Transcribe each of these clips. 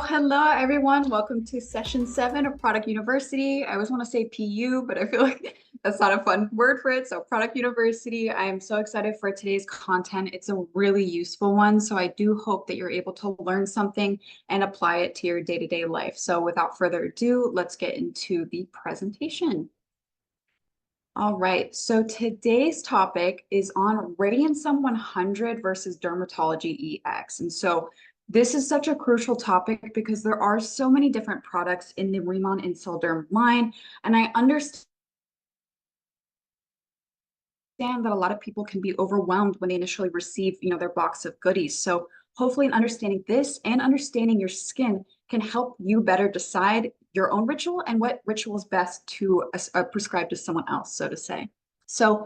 Hello everyone. Welcome to session 7 of Product University. I always want to say PU, but I feel like that's not a fun word for it. So Product University, I am so excited for today's content. It's a really useful one. So I do hope that you're able to learn something and apply it to your day-to-day life. So without further ado, let's get into the presentation. All right, so today's topic is on Radiant 100 versus Dermatology EX. And so this is such a crucial topic because there are so many different products in the RIMAN Derm line. And I understand that a lot of people can be overwhelmed when they initially receive, their box of goodies. So hopefully in understanding this and understanding your skin can help you better decide your own ritual and what ritual is best to prescribe to someone else, so to say. So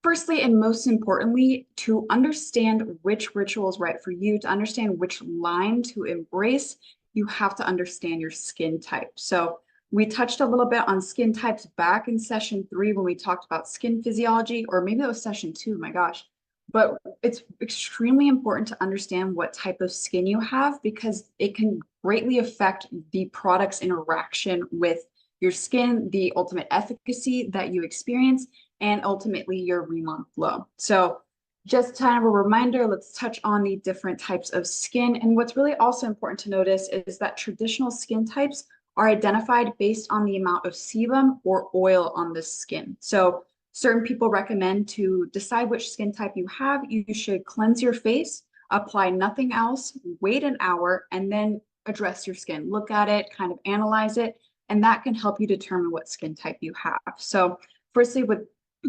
firstly, and most importantly, to understand which ritual is right for you, to understand which line to embrace, you have to understand your skin type. So we touched a little bit on skin types back in session 3 when we talked about skin physiology, or maybe it was session 2, my gosh. But it's extremely important to understand what type of skin you have because it can greatly affect the product's interaction with your skin, the ultimate efficacy that you experience, and ultimately your RIMAN flow. So just kind of a reminder, let's touch on the different types of skin. And what's really also important to notice is that traditional skin types are identified based on the amount of sebum or oil on the skin. So certain people recommend to decide which skin type you have, you should cleanse your face, apply nothing else, wait an hour, and then address your skin. Look at it, kind of analyze it, and that can help you determine what skin type you have. So firstly, with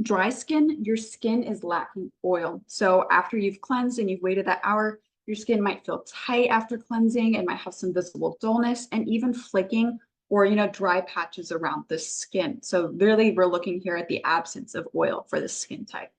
dry skin, your skin is lacking oil. So after you've cleansed and you've waited that hour, your skin might feel tight after cleansing and might have some visible dullness and even flaking or dry patches around the skin. So really, we're looking here at the absence of oil for the skin type.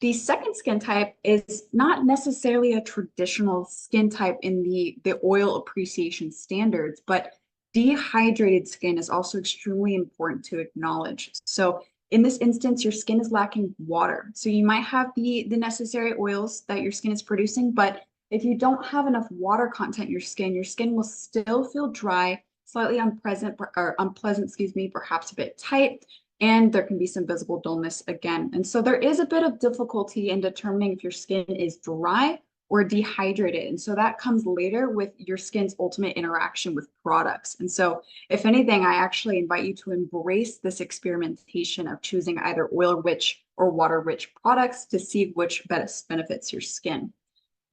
The second skin type is not necessarily a traditional skin type in the oil appreciation standards, but dehydrated skin is also extremely important to acknowledge. So in this instance, your skin is lacking water. So you might have the necessary oils that your skin is producing, but if you don't have enough water content in your skin will still feel dry, slightly unpleasant, perhaps a bit tight, and there can be some visible dullness again. And so there is a bit of difficulty in determining if your skin is dry or dehydrated. And so that comes later with your skin's ultimate interaction with products. And so if anything, I actually invite you to embrace this experimentation of choosing either oil-rich or water-rich products to see which best benefits your skin.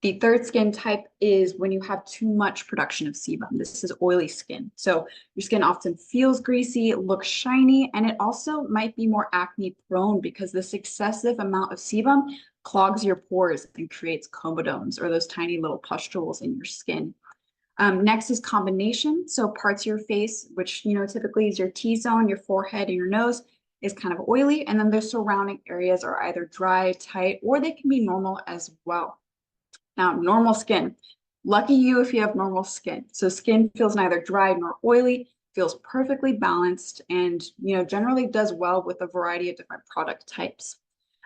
The third skin type is when you have too much production of sebum. This is oily skin. So your skin often feels greasy, looks shiny, and it also might be more acne prone because this excessive amount of sebum clogs your pores and creates comedones or those tiny little pustules in your skin. Next is combination. So parts of your face, which typically is your T-zone, your forehead, and your nose, is kind of oily. And then the surrounding areas are either dry, tight, or they can be normal as well. Now, normal skin. Lucky you if you have normal skin. So skin feels neither dry nor oily, feels perfectly balanced, and generally does well with a variety of different product types.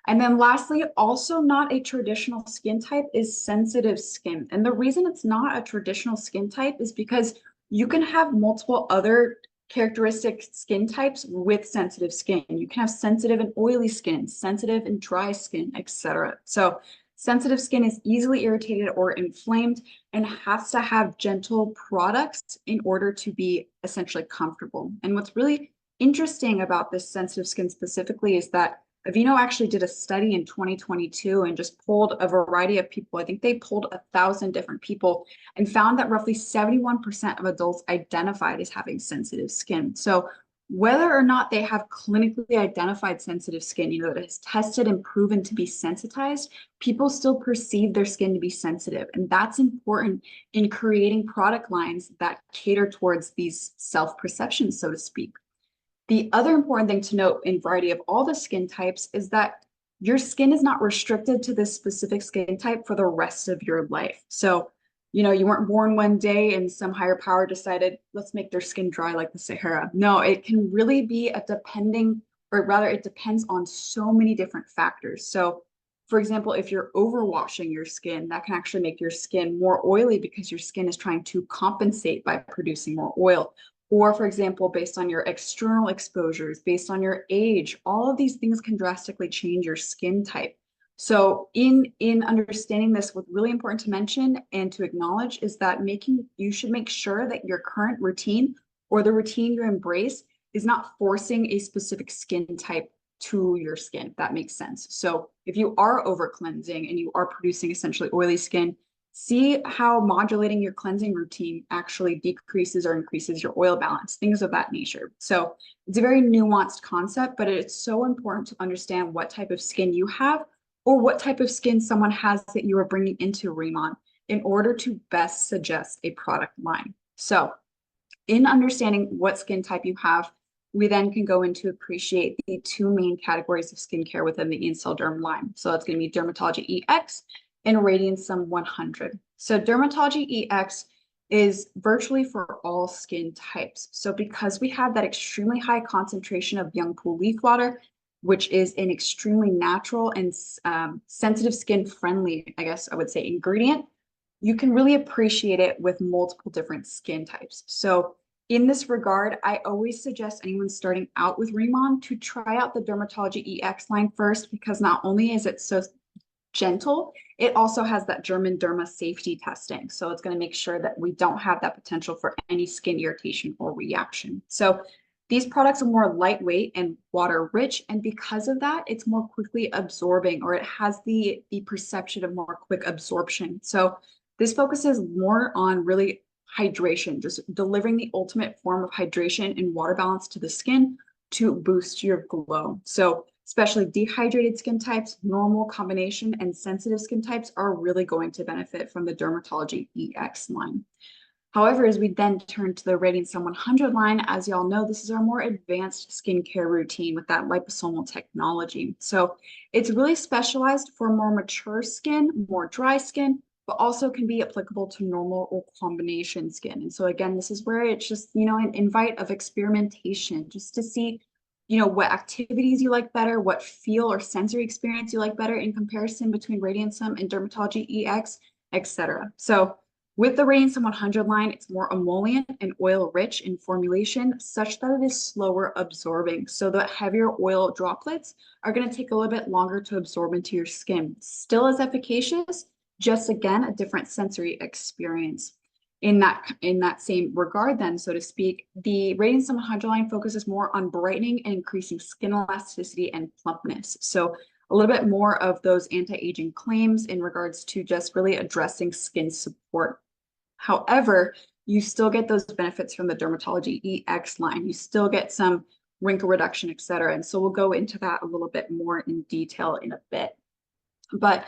And then lastly, also not a traditional skin type is sensitive skin. And the reason it's not a traditional skin type is because you can have multiple other characteristic skin types with sensitive skin. You can have sensitive and oily skin, sensitive and dry skin, etc. So sensitive skin is easily irritated or inflamed and has to have gentle products in order to be essentially comfortable. And what's really interesting about this sensitive skin specifically is that Aveeno actually did a study in 2022 and just polled a variety of people. I think they polled 1,000 different people and found that roughly 71% of adults identified as having sensitive skin. So whether or not they have clinically identified sensitive skin, that is tested and proven to be sensitized, people still perceive their skin to be sensitive. And that's important in creating product lines that cater towards these self-perceptions, so to speak. The other important thing to note in variety of all the skin types is that your skin is not restricted to this specific skin type for the rest of your life. So, you weren't born one day and some higher power decided, let's make their skin dry like the Sahara. No, it can really be it depends on so many different factors. So For example, if you're overwashing your skin, that can actually make your skin more oily because your skin is trying to compensate by producing more oil. Or, for example, based on your external exposures, based on your age, all of these things can drastically change your skin type. So in understanding this, what's really important to mention and to acknowledge is that you should make sure that your current routine or the routine you embrace is not forcing a specific skin type to your skin, if that makes sense. So if you are over cleansing and you are producing essentially oily skin, see how modulating your cleansing routine actually decreases or increases your oil balance, things of that nature. So it's a very nuanced concept, but it's so important to understand what type of skin you have or what type of skin someone has that you are bringing into RIMAN in order to best suggest a product line. So in understanding what skin type you have, we then can go into appreciate the two main categories of skincare within the Derm line. So that's going to be Dermatology EX and Radiance 100. So Dermatology EX is virtually for all skin types. So because we have that extremely high concentration of young pool leaf water, which is an extremely natural and sensitive skin friendly, I guess I would say, ingredient, you can really appreciate it with multiple different skin types. So in this regard, I always suggest anyone starting out with RIMAN to try out the Dermatology EX line first, because not only is it so gentle, it also has that German Derma safety testing. So it's going to make sure that we don't have that potential for any skin irritation or reaction. So these products are more lightweight and water rich, and because of that, it's more quickly absorbing, or it has the perception of more quick absorption. So this focuses more on really hydration, just delivering the ultimate form of hydration and water balance to the skin to boost your glow. So especially dehydrated skin types, normal, combination, and sensitive skin types are really going to benefit from the Dermatology EX line. However, as we then turn to the Radiance 100 line, as y'all know, this is our more advanced skincare routine with that liposomal technology. So it's really specialized for more mature skin, more dry skin, but also can be applicable to normal or combination skin. And so again, this is where it's just, an invite of experimentation just to see, what activities you like better, what feel or sensory experience you like better in comparison between Radiance and Dermatology EX, etc. So with the Radiance 100 line, it's more emollient and oil rich in formulation such that it is slower absorbing. So the heavier oil droplets are going to take a little bit longer to absorb into your skin. Still as efficacious, just again, a different sensory experience. In that same regard then, so to speak, the Radiance 100 line focuses more on brightening and increasing skin elasticity and plumpness. So a little bit more of those anti-aging claims in regards to just really addressing skin support. However, you still get those benefits from the Dermatology EX line. You still get some wrinkle reduction, et cetera. And so we'll go into that a little bit more in detail in a bit. But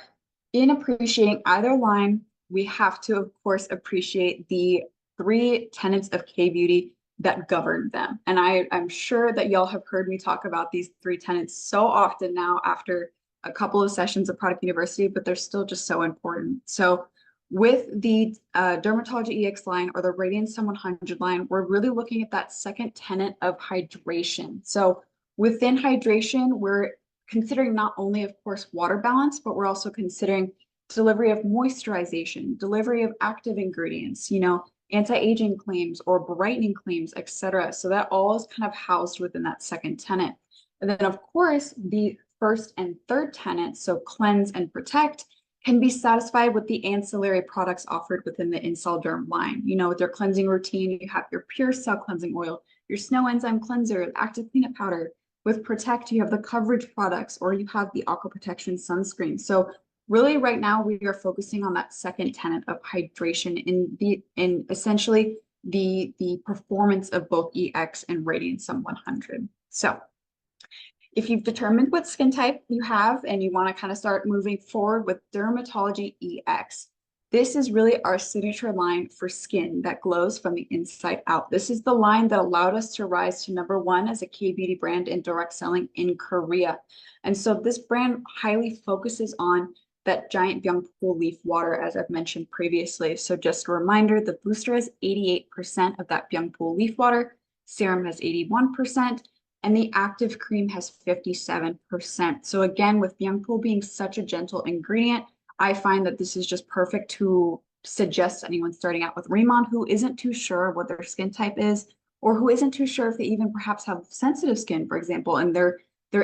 in appreciating either line, we have to, of course, appreciate the 3 tenets of K-beauty that govern them. And I'm sure that y'all have heard me talk about these 3 tenets so often now after a couple of sessions of Product University, but they're still just so important. So with the Dermatology EX line or the Radiance 100 line, we're really looking at that second tenet of hydration. So within hydration, we're considering not only, of course, water balance, but we're also considering delivery of moisturization, delivery of active ingredients, anti-aging claims or brightening claims, etc. So that all is kind of housed within that second tenet. And then, of course, the first and third tenets, so cleanse and protect, can be satisfied with the ancillary products offered within the Derm line. With your cleansing routine, you have your pure cell cleansing oil, your snow enzyme cleanser, active cleanup powder. With Protect, you have the coverage products, or you have the aqua protection sunscreen. So really right now we are focusing on that second tenet of hydration in essentially the performance of both EX and Radiance 100. So if you've determined what skin type you have and you want to kind of start moving forward with Dermatology EX, this is really our signature line for skin that glows from the inside out. This is the line that allowed us to rise to #1 as a K-beauty brand in direct selling in Korea. And so this brand highly focuses on that giant Byungpool leaf water, as I've mentioned previously. So just a reminder, the booster has 88% of that Byungpool leaf water, serum has 81%, and the active cream has 57%. So again, with Bianco being such a gentle ingredient, I find that this is just perfect to suggest anyone starting out with RIMAN who isn't too sure what their skin type is, or who isn't too sure if they even perhaps have sensitive skin, for example, and they're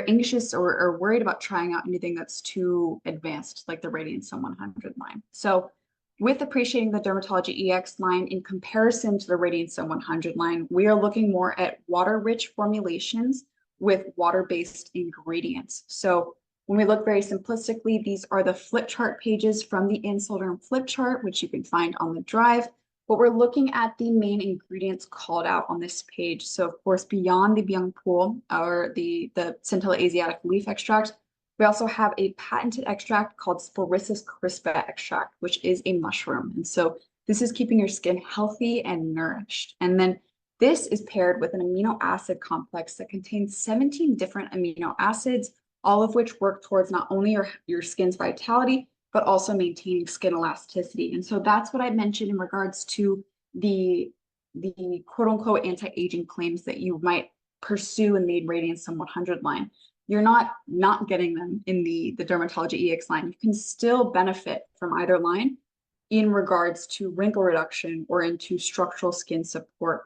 anxious or worried about trying out anything that's too advanced, like the Radiance Sun 100 line. So with appreciating the Dermatology EX line in comparison to the Radiance Sun 100 line, we are looking more at water-rich formulations with water-based ingredients. So when we look very simplistically, these are the flip chart pages from the Insulderm flip chart, which you can find on the drive. But we're looking at the main ingredients called out on this page. So of course, beyond the Bianco or the Centella Asiatic leaf extract, we also have a patented extract called Sporicis crispa extract, which is a mushroom. And so this is keeping your skin healthy and nourished. And then this is paired with an amino acid complex that contains 17 different amino acids, all of which work towards not only your skin's vitality, but also maintaining skin elasticity. And so that's what I mentioned in regards to the quote unquote anti-aging claims that you might pursue in the Radiance Sun 100 line. You're not getting them in the Dermatology EX line. You can still benefit from either line in regards to wrinkle reduction or into structural skin support.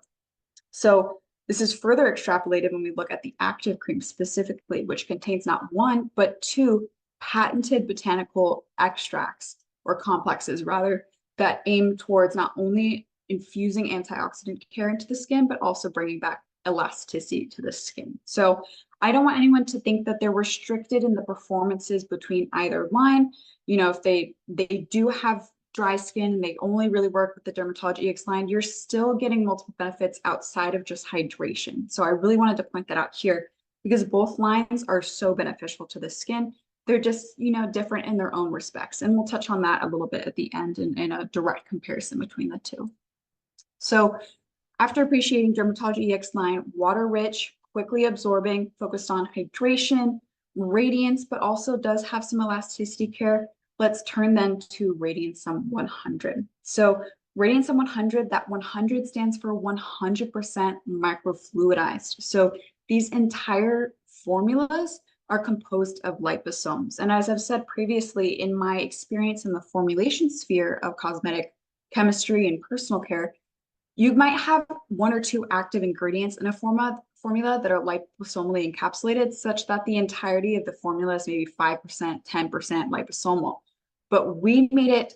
So this is further extrapolated when we look at the active cream specifically, which contains not one, but two patented botanical extracts or complexes rather that aim towards not only infusing antioxidant care into the skin, but also bringing back elasticity to the skin. So I don't want anyone to think that they're restricted in the performances between either line. You know, if they do have dry skin and they only really work with the Dermatology EX line, you're still getting multiple benefits outside of just hydration. So I really wanted to point that out here because both lines are so beneficial to the skin. They're just, you know, different in their own respects. And we'll touch on that a little bit at the end in a direct comparison between the two. So after appreciating Dermatology EX line, water rich, quickly absorbing, focused on hydration, radiance, but also does have some elasticity care. Let's turn then to Radiance Sun 100. So Radiance Sun 100, that 100 stands for 100% microfluidized. So these entire formulas are composed of liposomes. And as I've said previously, in my experience in the formulation sphere of cosmetic chemistry and personal care, you might have one or two active ingredients in a formula that are liposomally encapsulated, such that the entirety of the formula is maybe 5%, 10% liposomal. But we made it,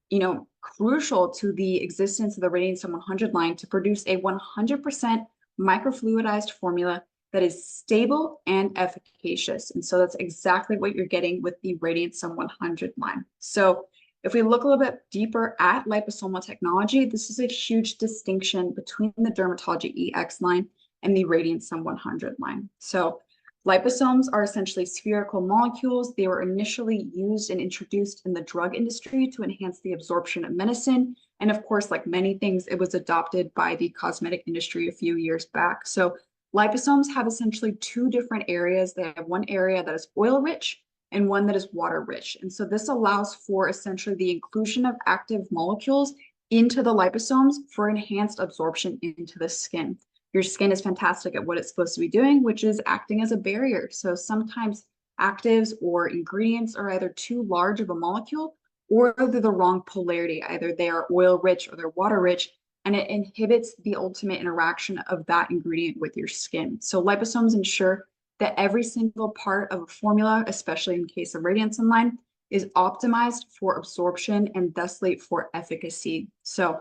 you know, crucial to the existence of the Radiance Sun 100 line to produce a 100% microfluidized formula that is stable and efficacious. And so that's exactly what you're getting with the Radiance Sun 100 line. So if we look a little bit deeper at liposomal technology, this is a huge distinction between the Dermatology EX line and the Radiance Sun 100 line. So liposomes are essentially spherical molecules. They were initially used and introduced in the drug industry to enhance the absorption of medicine. And of course, like many things, it was adopted by the cosmetic industry a few years back. So liposomes have essentially two different areas. They have one area that is oil rich and one that is water rich. And so this allows for essentially the inclusion of active molecules into the liposomes for enhanced absorption into the skin. Your skin is fantastic at what it's supposed to be doing, which is acting as a barrier. So sometimes actives or ingredients are either too large of a molecule or they're the wrong polarity. Either they are oil rich or they're water rich, and it inhibits the ultimate interaction of that ingredient with your skin. So liposomes ensure that every single part of a formula, especially in case of Radiance Sun line, is optimized for absorption and thusly for efficacy. So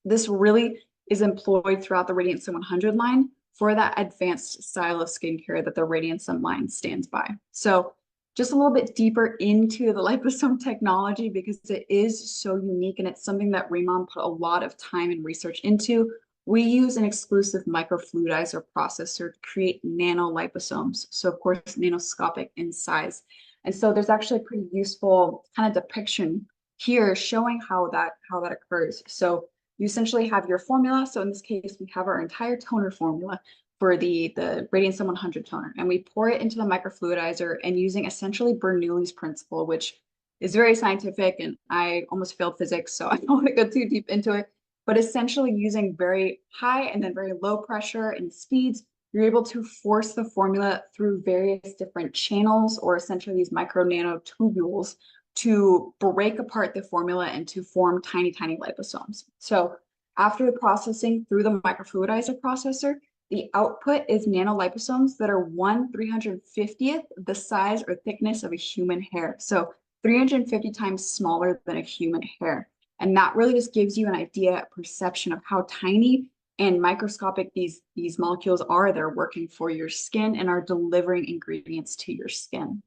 this really is employed throughout the Radiance Sun 100 line for that advanced style of skincare that the Radiance Sun line stands by. So just a little bit deeper into the liposome technology because it is so unique and it's something that RIMAN put a lot of time and research into. We use an exclusive microfluidizer processor to create nanoliposomes. So of course, nanoscopic in size. And so there's actually a pretty useful kind of depiction here showing how that occurs. So you essentially have your formula. So in this case, we have our entire toner formula for the Radiance Sun 100 toner. And we pour it into the microfluidizer and using essentially Bernoulli's principle, which is very scientific and I almost failed physics, so I don't want to go too deep into it. But essentially using very high and then very low pressure and speeds, you're able to force the formula through various different channels, or essentially these micro nanotubules, to break apart the formula and to form tiny, tiny liposomes. So after the processing through the microfluidizer processor, the output is nanoliposomes that are 1/350th the size or thickness of a human hair. So 350 times smaller than a human hair. And that really just gives you an idea, a perception of how tiny and microscopic these molecules are that are working for your skin and are delivering ingredients to your skin.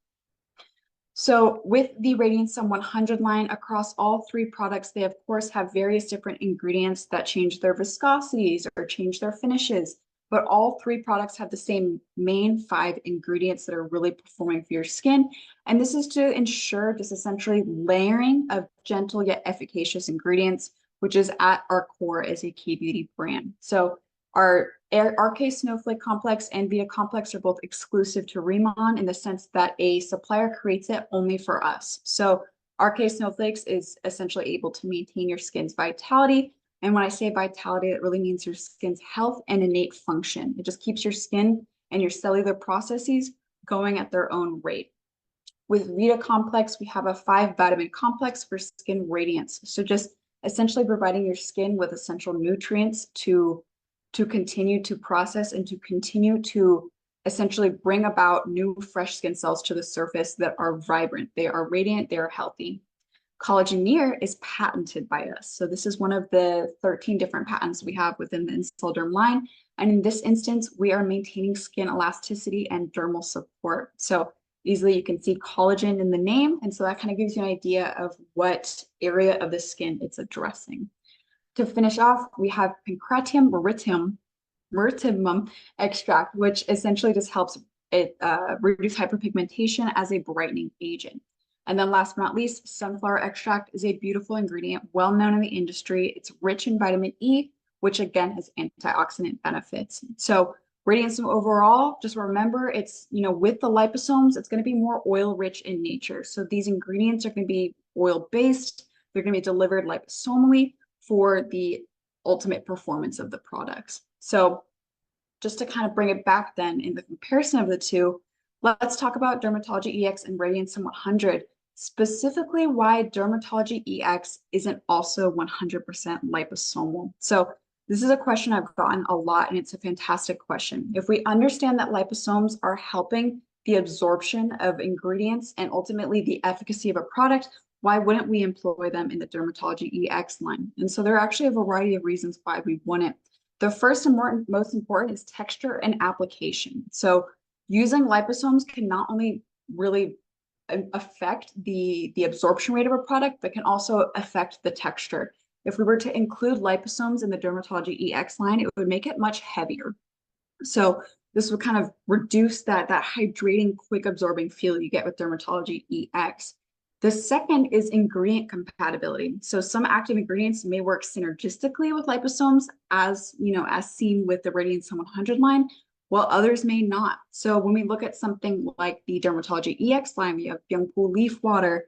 So with the Radiance 100 line, across all three products, they of course have various different ingredients that change their viscosities or change their finishes, but all three products have the same main 5 ingredients that are really performing for your skin. And this is to ensure just essentially layering of gentle yet efficacious ingredients, which is at our core as a K-beauty brand. So our RK Snowflake Complex and Vita Complex are both exclusive to RIMAN in the sense that a supplier creates it only for us. So RK Snowflakes is essentially able to maintain your skin's vitality. And when I say vitality, it really means your skin's health and innate function. It just keeps your skin and your cellular processes going at their own rate. With Vita Complex, we have a 5-vitamin complex for skin radiance. So just essentially providing your skin with essential nutrients to continue to process and to continue to essentially bring about new fresh skin cells to the surface that are vibrant, they are radiant, they are healthy. Collageneer is patented by us. So this is one of the 13 different patents we have within the Instaderm line. And in this instance, we are maintaining skin elasticity and dermal support. So easily you can see collagen in the name. And so that kind of gives you an idea of what area of the skin it's addressing. To finish off, we have Pancratium meritemum extract, which essentially just helps it reduce hyperpigmentation as a brightening agent. And then last but not least, sunflower extract is a beautiful ingredient, well known in the industry. It's rich in vitamin E, which again has antioxidant benefits. So Radiance overall, just remember it's, with the liposomes, it's going to be more oil rich in nature. So these ingredients are going to be oil based. They're going to be delivered liposomally for the ultimate performance of the products. So just to kind of bring it back then in the comparison of the two, let's talk about Dermatology EX and Radiance 100, specifically why Dermatology EX isn't also 100% liposomal. So this is a question I've gotten a lot, and it's a fantastic question. If we understand that liposomes are helping the absorption of ingredients and ultimately the efficacy of a product, why wouldn't we employ them in the Dermatology EX line? And so there are actually a variety of reasons why we wouldn't. The first and most important is texture and application. So using liposomes can not only really affect the absorption rate of a product, but can also affect the texture. If we were to include liposomes in the Dermatology EX line, it would make it much heavier. So this would kind of reduce that hydrating, quick absorbing feel you get with Dermatology EX. The second is ingredient compatibility. So some active ingredients may work synergistically with liposomes as seen with the Radiance 100 line, while others may not. So when we look at something like the Dermatology EX line, we have young pool leaf water,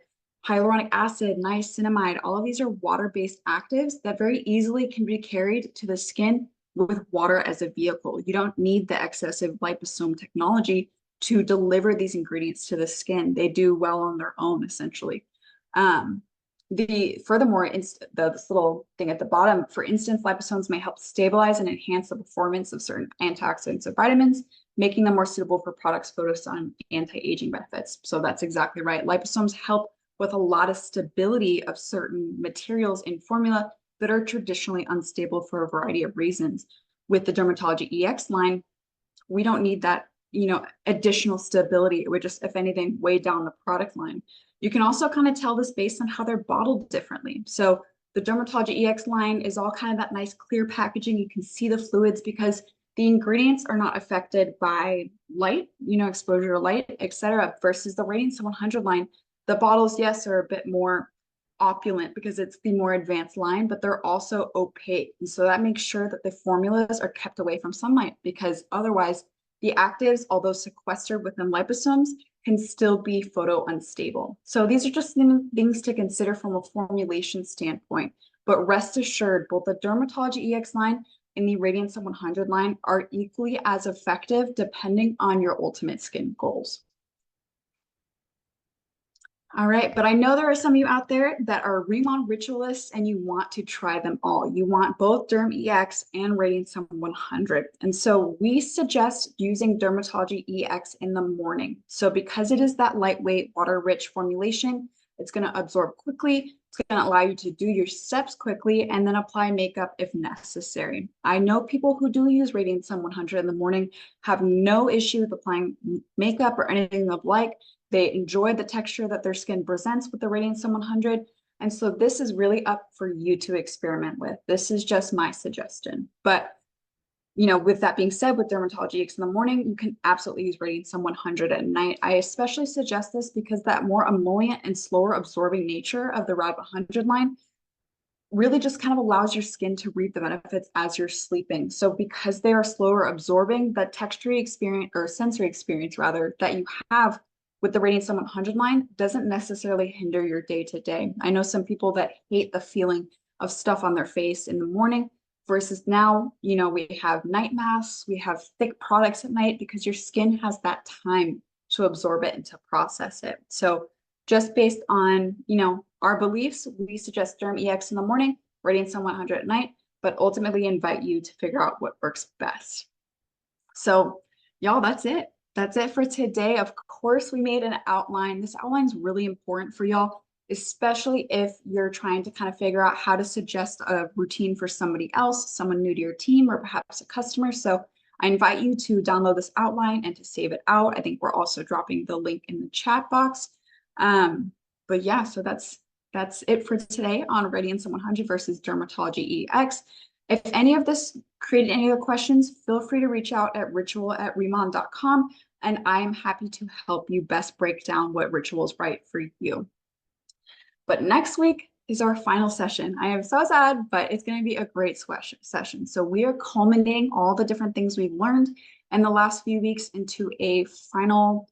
hyaluronic acid, niacinamide, all of these are water-based actives that very easily can be carried to the skin with water as a vehicle. You don't need the excessive liposome technology to deliver these ingredients to the skin. They do well on their own, essentially. Furthermore, this little thing at the bottom, for instance, liposomes may help stabilize and enhance the performance of certain antioxidants or vitamins, making them more suitable for products focused on anti-aging benefits. So that's exactly right. Liposomes help with a lot of stability of certain materials in formula that are traditionally unstable for a variety of reasons. With the Dermatology EX line, we don't need that additional stability. It would just, if anything, weigh down the product line. You can also kind of tell this based on how they're bottled differently. So the Dermatology EX line is all kind of that nice clear packaging. You can see the fluids because the ingredients are not affected by light, exposure to light, etc. Versus the Radiance 100 line. The bottles, yes, are a bit more opulent because it's the more advanced line, but they're also opaque. And so that makes sure that the formulas are kept away from sunlight, because otherwise the actives, although sequestered within liposomes, can still be photo unstable. So these are just things to consider from a formulation standpoint. But rest assured, both the Dermatology EX line in the Radiance 100 line are equally as effective depending on your ultimate skin goals. All right, but I know there are some of you out there that are RIMAN ritualists and you want to try them all. You want both Derm EX and Radiance 100. And so we suggest using Dermatology EX in the morning. So because it is that lightweight, water-rich formulation, it's going to absorb quickly. It's going to allow you to do your steps quickly and then apply makeup if necessary. I know people who do use Radiance 100 in the morning have no issue with applying makeup or anything of like. They enjoy the texture that their skin presents with the Radiance 100. And so this is really up for you to experiment with. This is just my suggestion. But, you know, with that being said, with Dermatology X in the morning, you can absolutely use Radiance 100 at night. I especially suggest this because that more emollient and slower absorbing nature of the RAD 100 line really just kind of allows your skin to reap the benefits as you're sleeping. So because they are slower absorbing, the texture experience or sensory experience rather that you have with the Radiance 100 line doesn't necessarily hinder your day-to-day. I know some people that hate the feeling of stuff on their face in the morning versus now, you know, we have night masks, we have thick products at night because your skin has that time to absorb it and to process it. So just based on, you know, our beliefs, we suggest Derm EX in the morning, Radiance 100 at night, but ultimately invite you to figure out what works best. So y'all, that's it. That's it for today. Of course, we made an outline. This outline is really important for y'all, especially if you're trying to kind of figure out how to suggest a routine for somebody else, someone new to your team, or perhaps a customer. So I invite you to download this outline and to save it out. I think we're also dropping the link in the chat box. But yeah, so that's it for today on Radiance 100 versus Dermatology EX. If any of this created any other questions, feel free to reach out at ritual@riman.com, and I am happy to help you best break down what ritual is right for you. But next week is our final session. I am so sad, but it's going to be a great session. So we are culminating all the different things we've learned in the last few weeks into a final,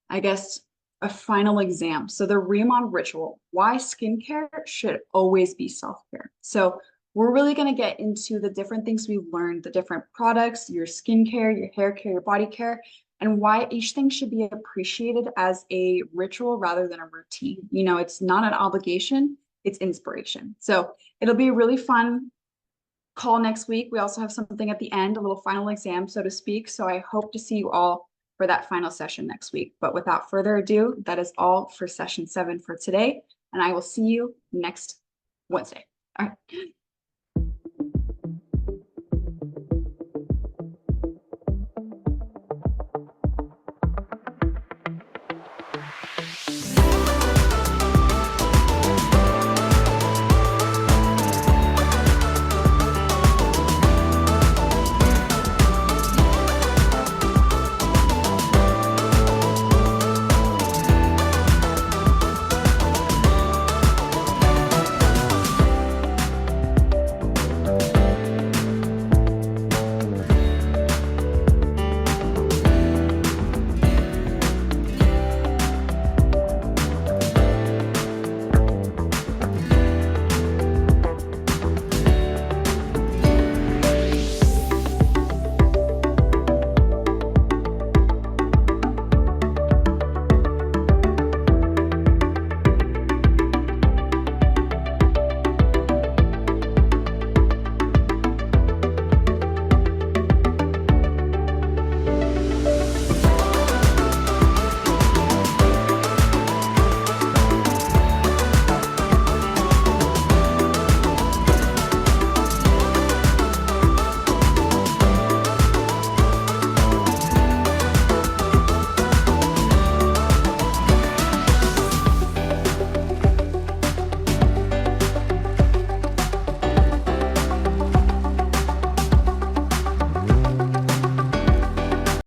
I guess, a final exam. So the RIMAN ritual, why skincare should always be self-care. So we're really going to get into the different things we've learned, the different products, your skincare, your hair care, your body care, and why each thing should be appreciated as a ritual rather than a routine. You know, it's not an obligation, it's inspiration. So it'll be a really fun call next week. We also have something at the end, a little final exam, so to speak. So I hope to see you all for that final session next week. But without further ado, that is all for session 7 for today. And I will see you next Wednesday. All right.